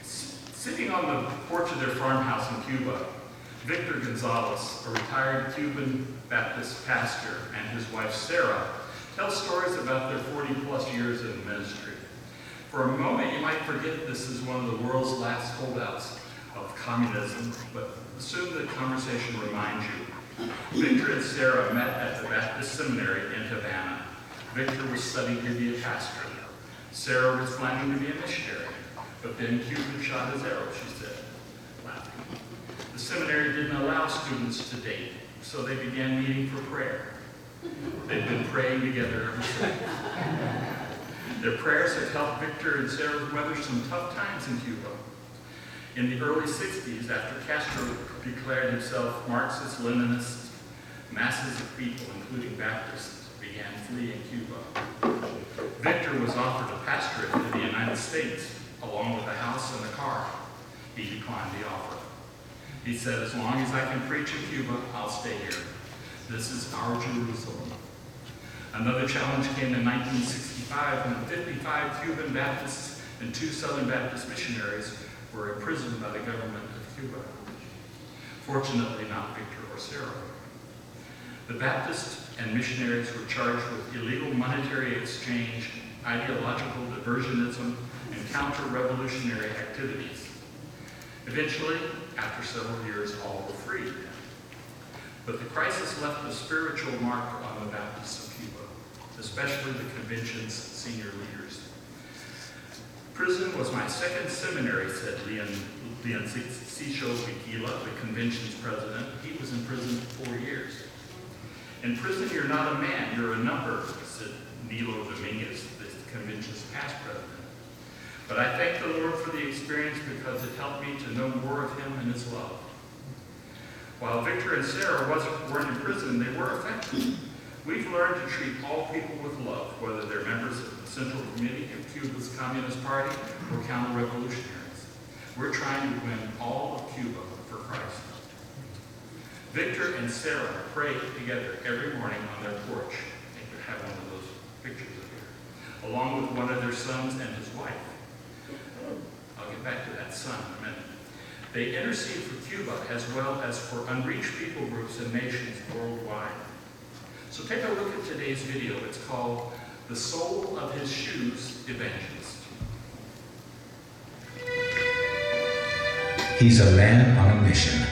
Sitting on the porch of their farmhouse in Cuba, Victor Gonzalez, a retired Cuban Baptist pastor, and his wife Sarah tell stories about their 40-plus years in ministry. For a moment, you might forget this is one of the world's last holdouts of communism, but soon the conversation reminds you. Victor and Sarah met at the Baptist Seminary in Havana. Victor was studying to be a pastor. Sarah was planning to be a missionary, but then Cupid shot his arrow, she said, laughing. The seminary didn't allow students to date, so they began meeting for prayer. They've been praying together ever since. Their prayers have helped Victor and Sarah weather some tough times in Cuba. In the early 60s, after Castro declared himself Marxist-Leninist, masses of people, including Baptists, began fleeing Cuba. Victor was offered a pastorate in the United States, along with a house and a car. He declined the offer. He said, as long as I can preach in Cuba, I'll stay here. This is our Jerusalem. Another challenge came in 1965 when 55 Cuban Baptists and 2 Southern Baptist missionaries were imprisoned by the government of Cuba. Fortunately, not Victor or Sarah. The Baptists and missionaries were charged with illegal monetary exchange, ideological diversionism, and counter-revolutionary activities. Eventually, after several years, all were freed. But the crisis left a spiritual mark on the Baptists of Cuba, especially the convention's senior leaders. Prison was my second seminary, said Leoncito Vigila, the convention's president. He was in prison for 4 years. In prison, you're not a man, you're a number, said Nilo Dominguez, the convention's past president. But I thank the Lord for the experience because it helped me to know more of Him and His love. While Victor and Sarah weren't in prison, they were affected. We've learned to treat all people with love, whether they're members of the Central Committee of Cuba's Communist Party or counter-revolutionaries. We're trying to win all of Cuba for Christ. Victor and Sarah pray together every morning on their porch. They could have one of those pictures up here, along with one of their sons and his wife. I'll get back to that son in a minute. They intercede for Cuba as well as for unreached people groups and nations worldwide. So take a look at today's video. It's called The Sole of His Shoes Evangelist. He's a man on a mission.